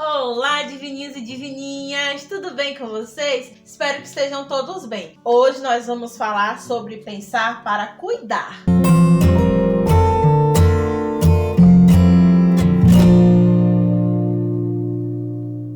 Olá, divininhos e divininhas! Tudo bem com vocês? Espero que estejam todos bem. Hoje nós vamos falar sobre pensar para cuidar.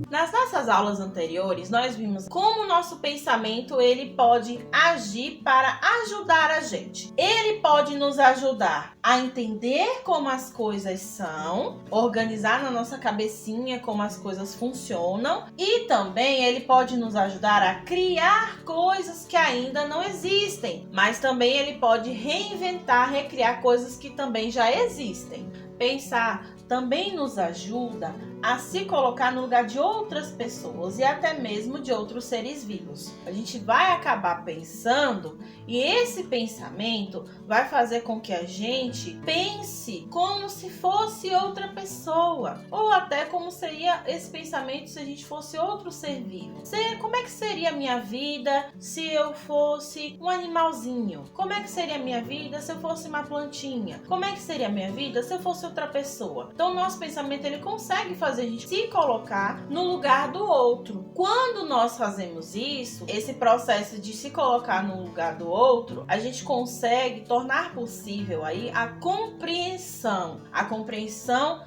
Nas nossas aulas anteriores, nós vimos como o nosso pensamento ele pode agir para ajudar a gente. Ele pode nos ajudar a entender como as coisas são, organizar na nossa cabecinha como as coisas funcionam e também ele pode nos ajudar a criar coisas que ainda não existem, mas também ele pode reinventar, recriar coisas que também já existem. Pensar também nos ajuda a se colocar no lugar de outras pessoas e até mesmo de outros seres vivos. A gente vai acabar pensando e esse pensamento vai fazer com que a gente pense como se fosse outra pessoa ou até como seria esse pensamento se a gente fosse outro ser vivo. Como é que seria a minha vida se eu fosse um animalzinho? Como é que seria a minha vida se eu fosse uma plantinha? Como é que seria a minha vida se eu fosse outra pessoa? Então o nosso pensamento ele consegue fazer a gente se colocar no lugar do outro. Quando nós fazemos isso, esse processo de se colocar no lugar do outro, a gente consegue tornar possível aí a compreensão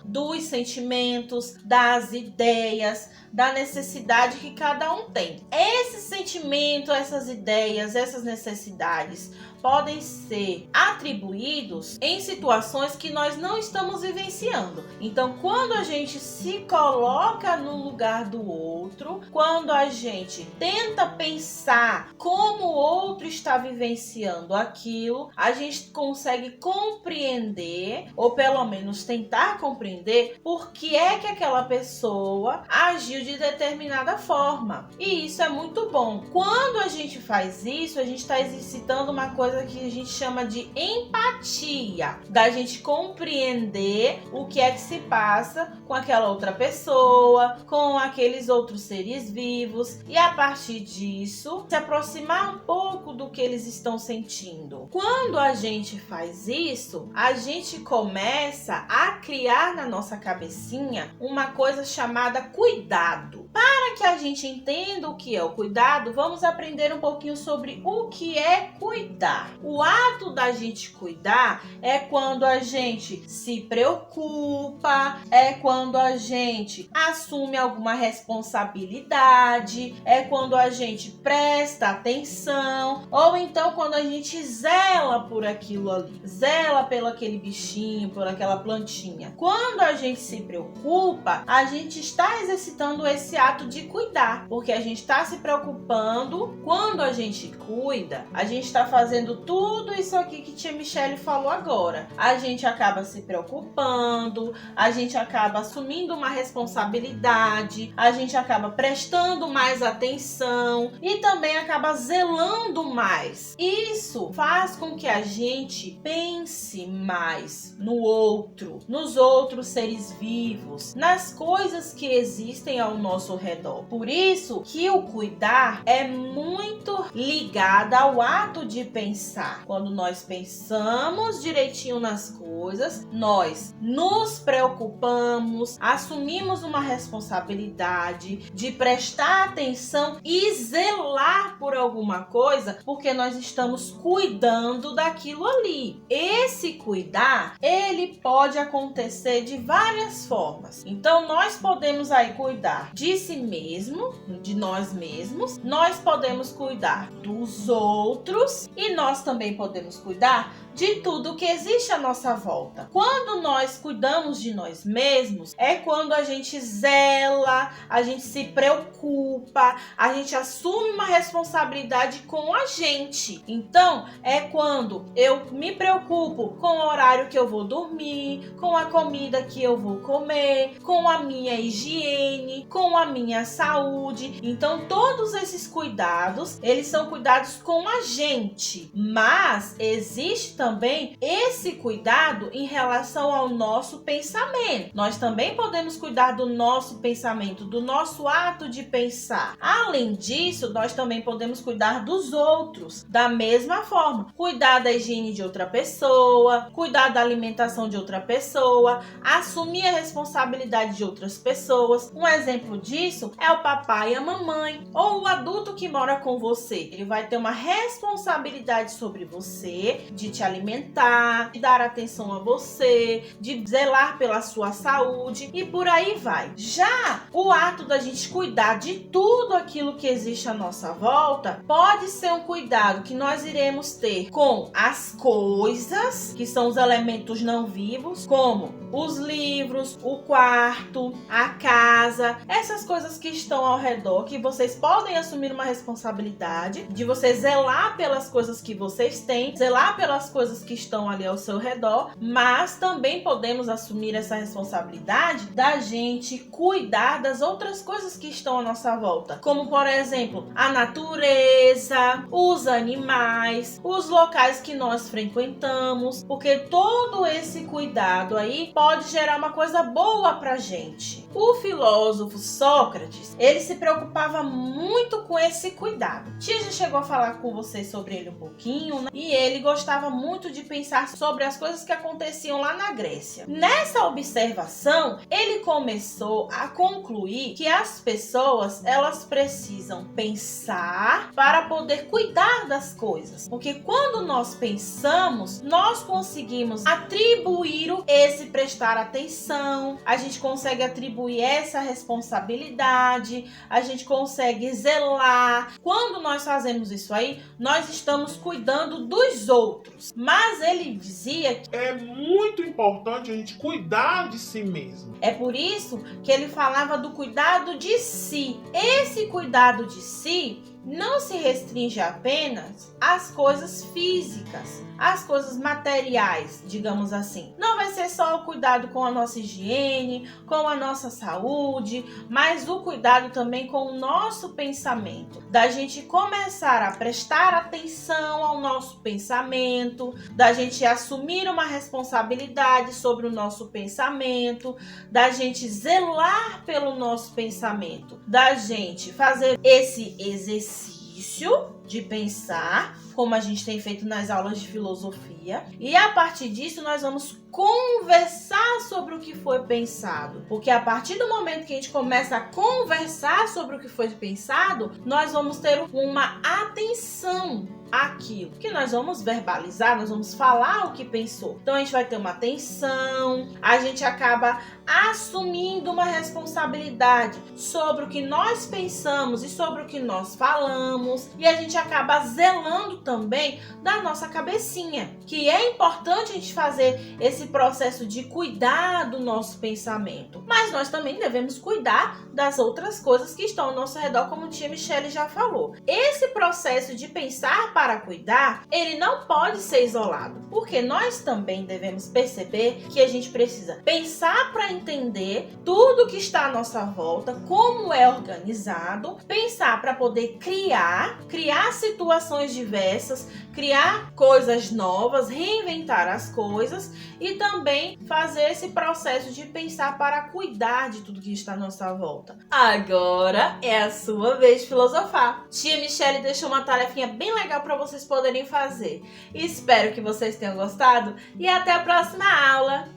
dos sentimentos, das ideias, da necessidade que cada um tem. Esse sentimento, essas ideias, essas necessidades podem ser atribuídos em situações que nós não estamos vivenciando. Então, quando a gente se coloca no lugar do outro, quando a gente tenta pensar como o outro está vivenciando aquilo, a gente consegue compreender, ou pelo menos tentar compreender, por que é que aquela pessoa agiu de determinada forma. E isso é muito bom. Quando a gente faz isso, a gente está exercitando uma coisa que a gente chama de empatia, da gente compreender o que é que se passa com aquela outra pessoa, com aqueles outros seres vivos e a partir disso se aproximar um pouco do que eles estão sentindo. Quando a gente faz isso, a gente começa a criar na nossa cabecinha uma coisa chamada cuidado. Para que a gente entenda o que é o cuidado, vamos aprender um pouquinho sobre o que é cuidar. O ato da gente cuidar é quando a gente se preocupa, é quando a gente assume alguma responsabilidade, é quando a gente presta atenção, ou então quando a gente zela por aquilo ali, zela pelo aquele bichinho, por aquela plantinha. Quando a gente se preocupa, a gente está exercitando esse ato de cuidar, porque a gente está se preocupando. Quando a gente cuida, a gente está fazendo tudo isso aqui que tia Michele falou agora. A gente acaba se preocupando, a gente acaba assumindo uma responsabilidade, a gente acaba prestando mais atenção e também acaba zelando mais. Isso faz com que a gente pense mais no outro, nos outros seres vivos, nas coisas que existem ao nosso redor. Por isso que o cuidar é muito ligado ao ato de pensar. Quando nós pensamos direitinho nas coisas, nós nos preocupamos, assumimos uma responsabilidade de prestar atenção e zelar por alguma coisa, porque nós estamos cuidando daquilo ali. Esse cuidar, ele pode acontecer de várias formas. Então, nós podemos aí cuidar de si mesmo, de nós mesmos, nós podemos cuidar dos outros e nós também podemos cuidar de tudo que existe à nossa volta. Quando nós cuidamos de nós mesmos, é quando a gente zela, a gente se preocupa, a gente assume uma responsabilidade com a gente. Então, é quando eu me preocupo com o horário que eu vou dormir, com a comida que eu vou comer, com a minha higiene, com a minha saúde. Então, todos esses cuidados, eles são cuidados com a gente. Mas existe também esse cuidado em relação ao nosso pensamento. Nós também podemos cuidar do nosso pensamento, do nosso ato de pensar. Além disso, nós também podemos cuidar dos outros da mesma forma. Cuidar da higiene de outra pessoa, cuidar da alimentação de outra pessoa, assumir a responsabilidade de outras pessoas. Um exemplo disso é o papai e a mamãe, ou o adulto que mora com você. Ele vai ter uma responsabilidade sobre você, de te alimentar, de dar atenção a você, de zelar pela sua saúde e por aí vai. Já o ato da gente cuidar de tudo aquilo que existe à nossa volta pode ser um cuidado que nós iremos ter com as coisas, que são os elementos não vivos, como os livros, o quarto, a casa, essas coisas que estão ao redor, que vocês podem assumir uma responsabilidade de você zelar pelas coisas que vocês têm, zelar pelas coisas que estão ali ao seu redor, mas também podemos assumir essa responsabilidade da gente cuidar das outras coisas que estão à nossa volta, como por exemplo, a natureza, os animais, os locais que nós frequentamos, porque todo esse cuidado aí pode gerar uma coisa boa pra gente. O filósofo Sócrates, ele se preocupava muito com esse cuidado. Tia já chegou a falar com vocês sobre ele um pouquinho, né? E ele gostava muito de pensar sobre as coisas que aconteciam lá na Grécia. Nessa observação, ele começou a concluir que as pessoas, elas precisam pensar para poder cuidar das coisas. Porque quando nós pensamos, nós conseguimos atribuir esse prestar atenção, a gente consegue atribuir essa responsabilidade, a gente consegue zelar. Quando nós fazemos isso aí, nós estamos cuidando dos outros. Mas ele dizia que é muito importante a gente cuidar de si mesmo. É por isso que ele falava do cuidado de si. Esse cuidado de si não se restringe apenas às coisas físicas, às coisas materiais, digamos assim. Não vai ser só o cuidado com a nossa higiene, com a nossa saúde, mas o cuidado também com o nosso pensamento. Da gente começar a prestar atenção ao nosso pensamento, da gente assumir uma responsabilidade sobre o nosso pensamento, da gente zelar pelo nosso pensamento, da gente fazer esse exercício de pensar, como a gente tem feito nas aulas de filosofia, e a partir disso nós vamos conversar sobre o que foi pensado, porque a partir do momento que a gente começa a conversar sobre o que foi pensado, nós vamos ter uma atenção àquilo, que nós vamos verbalizar, nós vamos falar o que pensou. Então a gente vai ter uma atenção, a gente acaba assumindo uma responsabilidade sobre o que nós pensamos e sobre o que nós falamos, e a gente acaba zelando também da nossa cabecinha, que é importante a gente fazer esse processo de cuidar do nosso pensamento, mas nós também devemos cuidar das outras coisas que estão ao nosso redor, como a tia Michele já falou. Esse processo de pensar para cuidar, ele não pode ser isolado, porque nós também devemos perceber que a gente precisa pensar para entender tudo que está à nossa volta, como é organizado, pensar para poder criar situações diversas, criar coisas novas, reinventar as coisas e também fazer esse processo de pensar para cuidar de tudo que está à nossa volta. Agora é a sua vez de filosofar. Tia Michele deixou uma tarefinha bem legal para vocês poderem fazer. Espero que vocês tenham gostado e até a próxima aula!